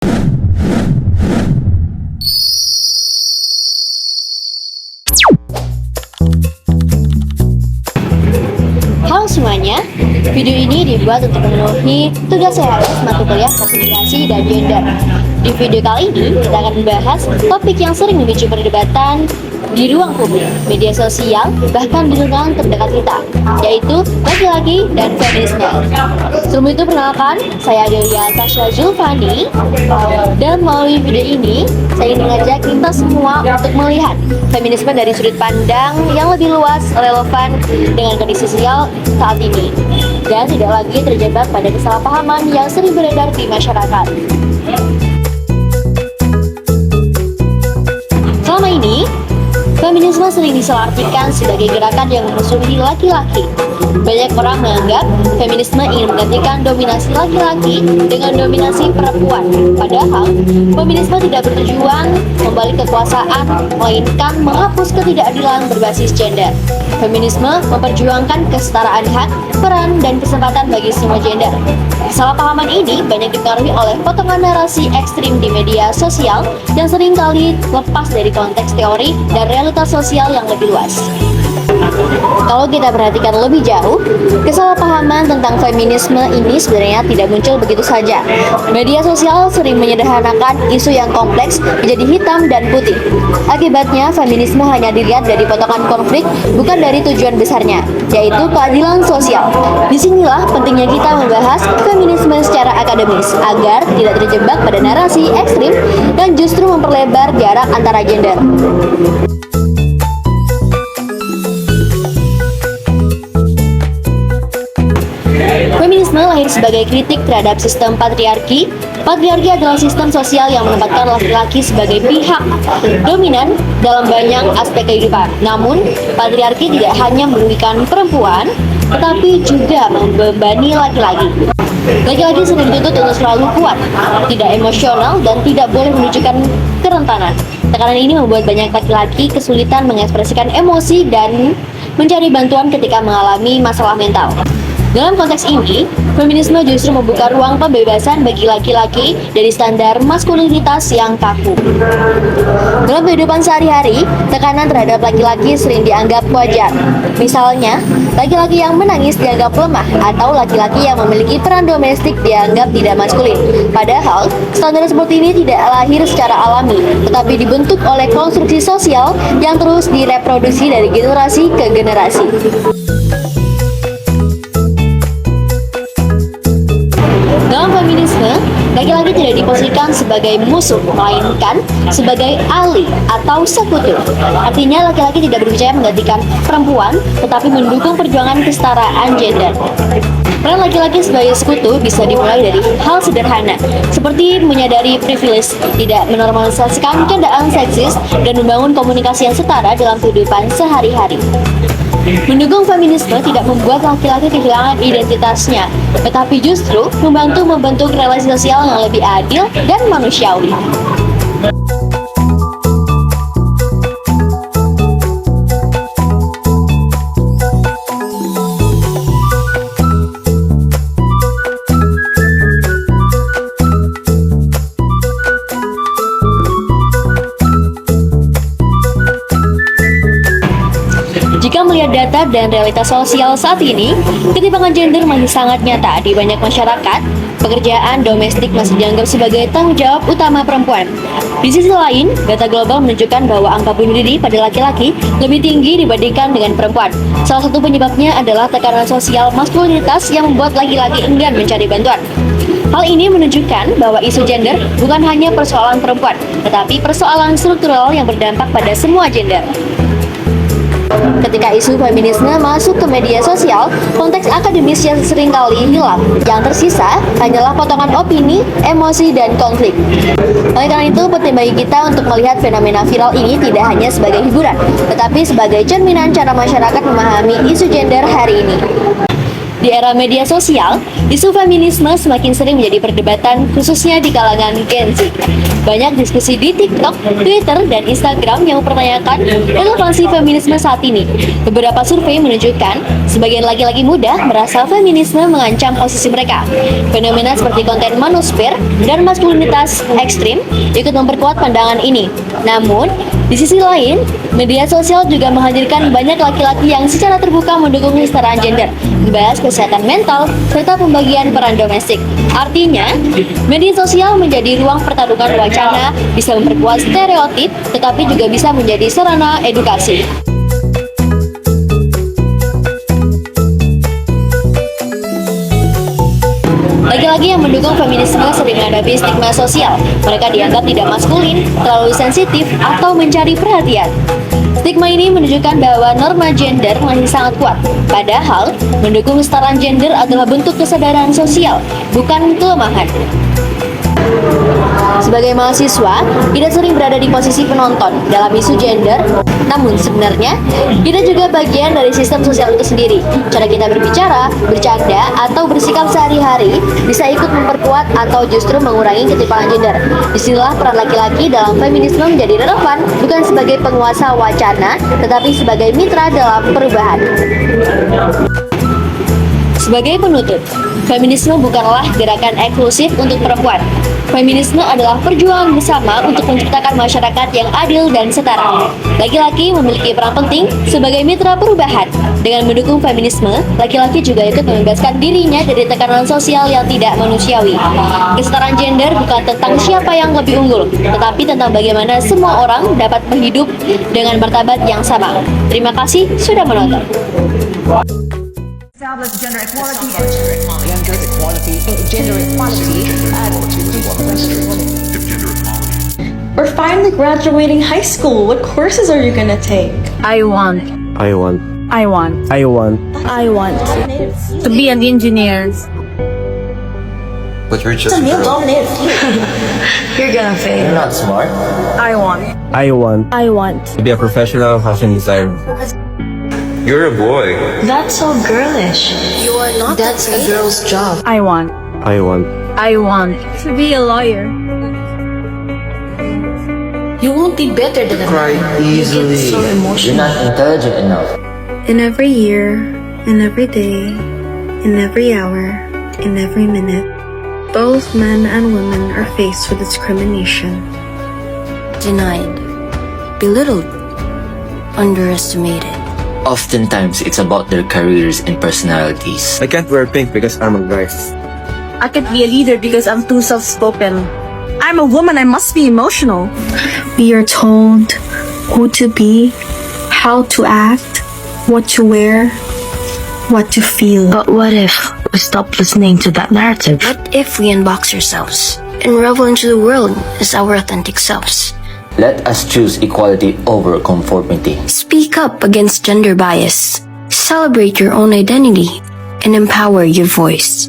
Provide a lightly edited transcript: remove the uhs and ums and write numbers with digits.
Halo semuanya, video ini dibuat untuk memenuhi tugas saya mata kuliah komunikasi dan gender. Di video kali ini, kita akan membahas topik yang sering memicu perdebatan di ruang publik, media sosial, bahkan di lingkungan terdekat kita, yaitu laki-laki dan feminisme. Sebelum itu, perkenalkan, saya Adelia Tasya Zulfani. Dan melalui video ini, saya ingin mengajak kita semua untuk melihat feminisme dari sudut pandang yang lebih luas, relevan dengan kondisi sosial saat ini, dan tidak lagi terjebak pada kesalahpahaman yang sering beredar di masyarakat. Selama ini, feminisme sering disalahartikan sebagai gerakan yang memusuhi laki-laki. Banyak orang menganggap feminisme ingin menggantikan dominasi laki-laki dengan dominasi perempuan. Padahal, feminisme tidak bertujuan membalik kekuasaan, melainkan menghapus ketidakadilan berbasis gender. Feminisme memperjuangkan kesetaraan hak, peran, dan kesempatan bagi semua gender. Kesalahpahaman ini banyak dipengaruhi oleh potongan narasi ekstrim di media sosial yang seringkali lepas dari konteks teori dan realitas sosial yang lebih luas. Kalau kita perhatikan lebih jauh, kesalahpahaman tentang feminisme ini sebenarnya tidak muncul begitu saja. Media sosial sering menyederhanakan isu yang kompleks menjadi hitam dan putih. Akibatnya, feminisme hanya dilihat dari potongan konflik, bukan dari tujuan besarnya, yaitu keadilan sosial. Disinilah pentingnya kita membahas feminisme secara akademis, agar tidak terjebak pada narasi ekstrim dan justru memperlebar jarak antara gender. Feminisme lahir sebagai kritik terhadap sistem patriarki. Patriarki adalah sistem sosial yang menempatkan laki-laki sebagai pihak dominan dalam banyak aspek kehidupan. Namun, patriarki tidak hanya merugikan perempuan, tetapi juga membebani laki-laki. Laki-laki sering dituntut untuk selalu kuat, tidak emosional, dan tidak boleh menunjukkan kerentanan. Tekanan ini membuat banyak laki-laki kesulitan mengekspresikan emosi dan mencari bantuan ketika mengalami masalah mental. Dalam konteks ini, feminisme justru membuka ruang pembebasan bagi laki-laki dari standar maskulinitas yang kaku. Dalam kehidupan sehari-hari, tekanan terhadap laki-laki sering dianggap wajar. Misalnya, laki-laki yang menangis dianggap lemah, atau laki-laki yang memiliki peran domestik dianggap tidak maskulin. Padahal, standar seperti ini tidak lahir secara alami, tetapi dibentuk oleh konstruksi sosial yang terus direproduksi dari generasi ke generasi. Dalam feminisme, laki-laki tidak diposisikan sebagai musuh, melainkan sebagai ally atau sekutu. Artinya, laki-laki tidak berbicara menggantikan perempuan, tetapi mendukung perjuangan kesetaraan gender. Peran laki-laki sebagai sekutu bisa dimulai dari hal sederhana, seperti menyadari privilege, tidak menormalisasikan keadaan seksis, dan membangun komunikasi yang setara dalam kehidupan sehari-hari. Mendukung feminisme tidak membuat laki-laki kehilangan identitasnya, tetapi justru membantu membentuk relasi sosial yang lebih adil dan manusiawi. Jika melihat data dan realitas sosial saat ini, ketimpangan gender masih sangat nyata di banyak masyarakat. Pekerjaan domestik masih dianggap sebagai tanggung jawab utama perempuan. Di sisi lain, data global menunjukkan bahwa angka bunuh diri pada laki-laki lebih tinggi dibandingkan dengan perempuan. Salah satu penyebabnya adalah tekanan sosial maskulinitas yang membuat laki-laki enggan mencari bantuan. Hal ini menunjukkan bahwa isu gender bukan hanya persoalan perempuan, tetapi persoalan struktural yang berdampak pada semua gender. Ketika isu feminisme masuk ke media sosial, konteks akademis yang seringkali hilang. Yang tersisa hanyalah potongan opini, emosi, dan konflik. Oleh karena itu, penting bagi kita untuk melihat fenomena viral ini tidak hanya sebagai hiburan, tetapi sebagai cerminan cara masyarakat memahami isu gender hari ini. Di era media sosial, isu feminisme semakin sering menjadi perdebatan khususnya di kalangan Gen Z. Banyak diskusi di TikTok, Twitter, dan Instagram yang mempertanyakan relevansi feminisme saat ini. Beberapa survei menunjukkan sebagian laki-laki muda merasa feminisme mengancam posisi mereka. Fenomena seperti konten manosfer dan maskulinitas ekstrim ikut memperkuat pandangan ini. Namun, di sisi lain, media sosial juga menghadirkan banyak laki-laki yang secara terbuka mendukung kesetaraan gender, membahas kesehatan mental, serta pembagian peran domestik. Artinya, media sosial menjadi ruang pertarungan wacana, bisa memperkuat stereotip, tetapi juga bisa menjadi sarana edukasi. Laki-laki yang mendukung feminisme sering menghadapi stigma sosial. Mereka dianggap tidak maskulin, terlalu sensitif, atau mencari perhatian. Stigma ini menunjukkan bahwa norma gender masih sangat kuat. Padahal, mendukung kesetaraan gender adalah bentuk kesadaran sosial, bukan kelemahan. Sebagai mahasiswa, Ida sering berada di posisi penonton dalam isu gender. Namun sebenarnya, Ida juga bagian dari sistem sosial itu sendiri. Cara kita berbicara, bercanda, atau bersikap sehari-hari bisa ikut memperkuat atau justru mengurangi ketimpangan gender. Disinilah peran laki-laki dalam feminisme menjadi relevan, bukan sebagai penguasa wacana, tetapi sebagai mitra dalam perubahan. Sebagai penutup, feminisme bukanlah gerakan eksklusif untuk perempuan. Feminisme adalah perjuangan bersama untuk menciptakan masyarakat yang adil dan setara. Laki-laki memiliki peran penting sebagai mitra perubahan. Dengan mendukung feminisme, laki-laki juga ikut membebaskan dirinya dari tekanan sosial yang tidak manusiawi. Kesetaraan gender bukan tentang siapa yang lebih unggul, tetapi tentang bagaimana semua orang dapat berhidup dengan martabat yang sama. Terima kasih sudah menonton. Establish gender equality We're finally graduating high school. What courses are you gonna take? I want to be an engineer. But you're just It's a a male girl. dominated field. You're gonna fail. You're not smart. I want to be a professional fashion designer. You're a boy. That's so girlish. You are not. That's a girl's job. I want to be a lawyer. You won't be better than a Cry man. easily. You get so You're emotional. not intelligent enough. In every year, in every day, in every hour, in every minute, both men and women are faced with discrimination. Denied, belittled, underestimated. Oftentimes, it's about their careers and personalities. I can't wear pink because I'm a guy. I can't be a leader because I'm too soft-spoken. I'm a woman, I must be emotional. We are told who to be, how to act, what to wear, what to feel. But what if we stop listening to that narrative? What if we unbox ourselves and revel into the world as our authentic selves? Let us choose equality over conformity. Speak up against gender bias. Celebrate your own identity and empower your voice.